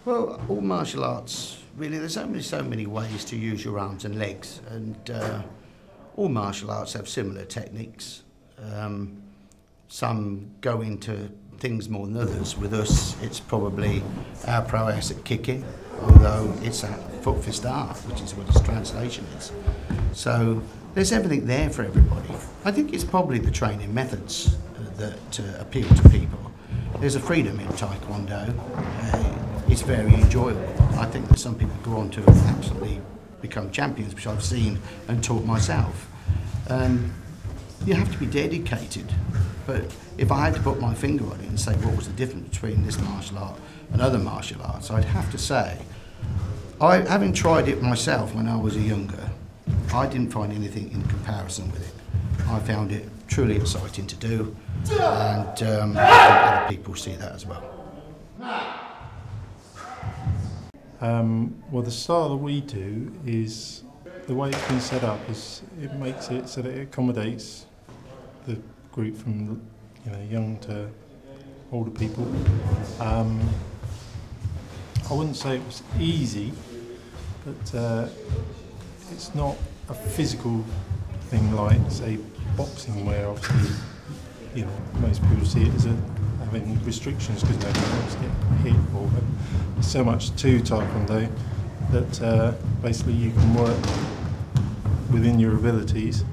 Well, all martial arts, really, there's only so many ways to use your arms and legs, and all martial arts have similar techniques. Some go into things more than others. With us, it's probably our prowess at kicking, although it's our foot fist art, which is what its translation is. So there's everything there for everybody. I think it's probably the training methods that appeal to people. There's a freedom in taekwondo. It's very enjoyable. I think that some people go on to absolutely become champions, which I've seen and taught myself. You have to be dedicated, but if I had to put my finger on it and say what was the difference between this martial art and other martial arts, I'd have to say, having tried it myself when I was younger, I didn't find anything in comparison with it. I found it truly exciting to do, and I think other people see that as well. Well, the style that we do is, the way it's been set up is it makes it so that it accommodates the group from young to older people. I wouldn't say it was easy, but it's not a physical thing like, say, boxing, where obviously most people see it as having restrictions because nobody wants to get hit, or there's so much to taekwondo that basically you can work within your abilities.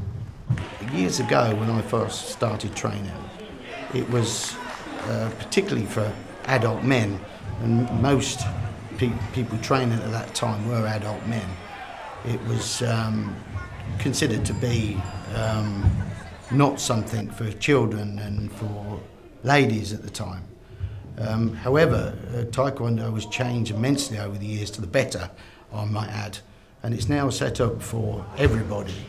Years ago, when I first started training, it was particularly for adult men, and most people training at that time were adult men. It was considered to be not something for children and for ladies at the time. However, taekwondo has changed immensely over the years to the better, I might add, and it's now set up for everybody,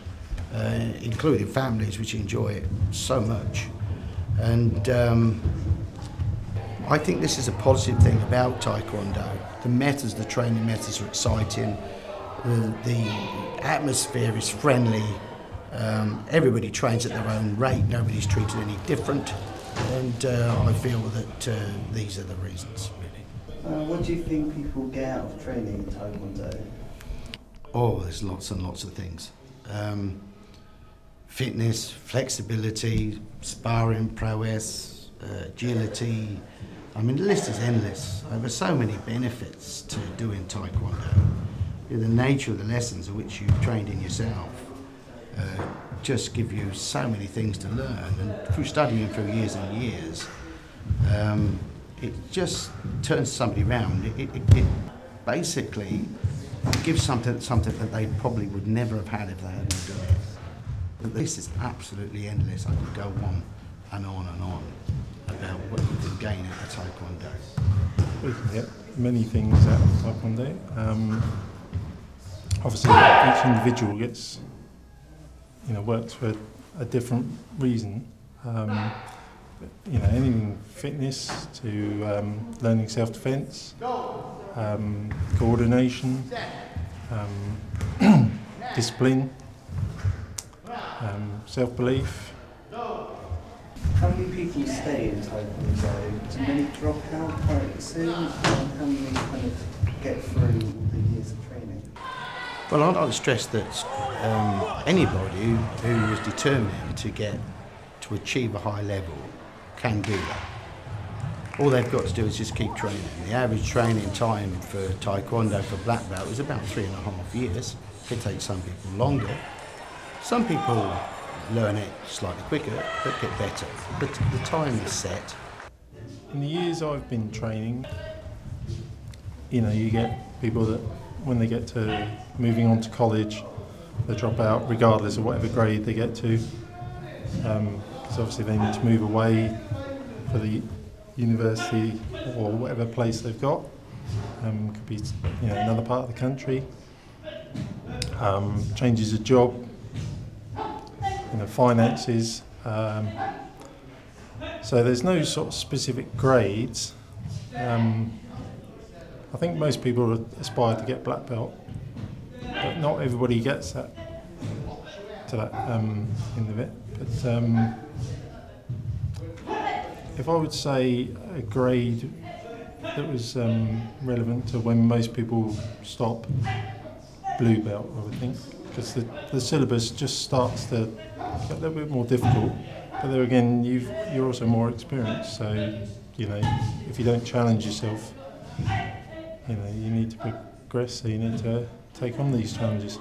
including families which enjoy it so much. And I think this is a positive thing about taekwondo. The methods, the training methods are exciting, the atmosphere is friendly, everybody trains at their own rate, nobody's treated any different, and I feel that these are the reasons, really. What do you think people get out of training taekwondo? Oh, there's lots and lots of things. Fitness, flexibility, sparring prowess, agility. I mean, the list is endless. There are so many benefits to doing taekwondo. The nature of the lessons of which you've trained in yourself just give you so many things to learn, and through studying for years and years, it just turns somebody around. It basically gives something that they probably would never have had if they hadn't done it. But this is absolutely endless. I could go on and on and on about what you can gain out of taekwondo. We can get many things out of taekwondo. Obviously, each individual gets, works for a different reason. Anything fitness to learning self-defense, coordination, discipline, self-belief. How many people stay in taekwondo? Do many drop out quite soon? How many kind of get through the years of training? Well, I'd like to stress that anybody who is determined to achieve a high level can do that. All they've got to do is just keep training. The average training time for taekwondo for black belt is about 3.5 years. It takes some people longer. Some people learn it slightly quicker, but get better. But the time is set. In the years I've been training, you get people that when they get to moving on to college, they drop out regardless of whatever grade they get to. Because obviously they need to move away for the university or whatever place they've got. Could be another part of the country. Changes of job, finances. So there's no sort of specific grades. I think most people aspire to get black belt, but not everybody gets that to that end of it. But if I would say a grade that was relevant to when most people stop blue belt, I would think, because the syllabus just starts to get a little bit more difficult. But there again, you're also more experienced, so you know if you don't challenge yourself, you know you need to progress. So you need to take on these challenges.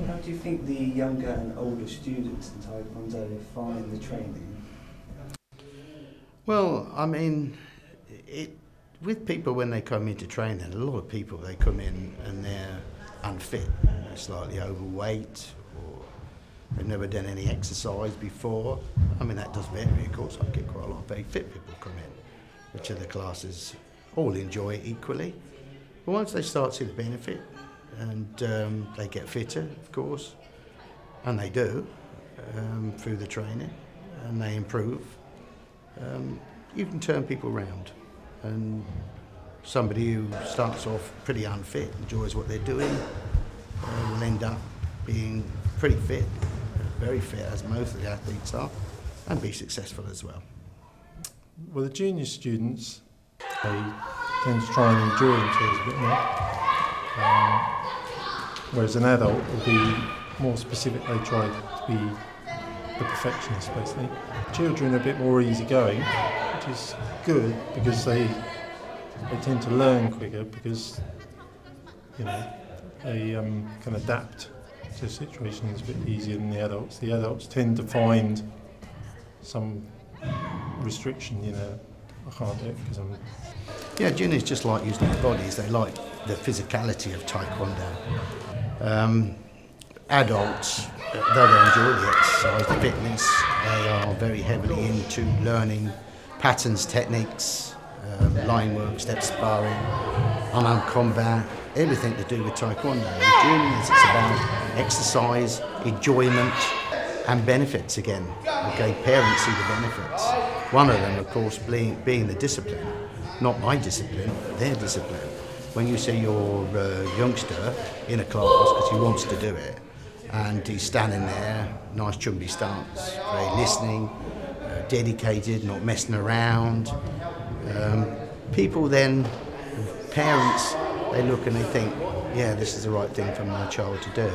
How do you think the younger and older students in taekwondo find the training? Well, I mean, with people when they come into training, a lot of people, they come in and they're unfit, they're slightly overweight, or they've never done any exercise before. I mean, that does vary, of course. I get quite a lot of very fit people come in, which other classes all enjoy it equally. But once they start to see the benefit, and they get fitter, of course, and they do, through the training, and they improve, you can turn people around. And somebody who starts off pretty unfit, enjoys what they're doing, will end up being pretty fit, very fit, as most of the athletes are, and be successful as well. Well, the junior students, they tend to try and enjoy themselves a bit more, whereas an adult will be more specific. They try to be the perfectionist, basically. Children are a bit more easygoing, which is good because they tend to learn quicker because you know they can adapt to situations a bit easier than the adults. The adults tend to find some restriction, you know, I can't do it because I'm... Yeah, juniors just like using their bodies. They like the physicality of taekwondo. Adults, though they enjoy the exercise, the fitness, they are very heavily into learning patterns, techniques, line work, step sparring, unarmed combat, everything to do with taekwondo. With juniors, it's about exercise, enjoyment, and benefits again. Okay, parents see the benefits. One of them, of course, being the discipline. Not my discipline, but their discipline. When you see your youngster in a class, because he wants to do it, and he's standing there, nice chumby stance, very listening, dedicated, not messing around. People then, parents, they look and they think, yeah, this is the right thing for my child to do.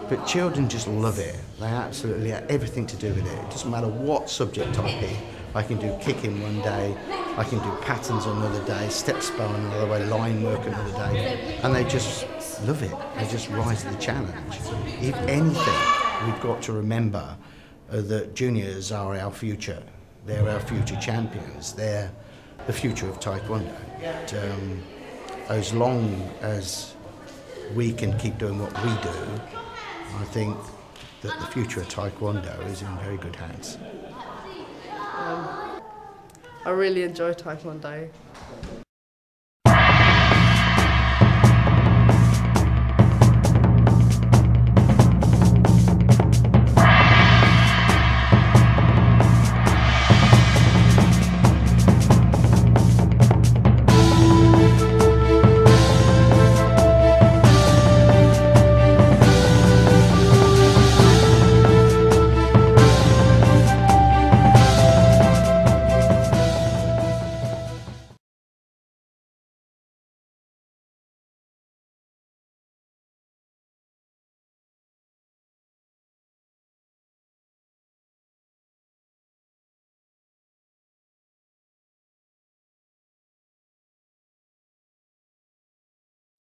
But children just love it. They absolutely have everything to do with it. It doesn't matter what subject I pick. I can do kicking one day, I can do patterns another day, step sparring another way, line work another day, and they just love it. They just rise to the challenge. If anything, we've got to remember that juniors are our future. They're our future champions. They're the future of taekwondo. As long as we can keep doing what we do, I think that the future of taekwondo is in very good hands. I really enjoy taekwondo.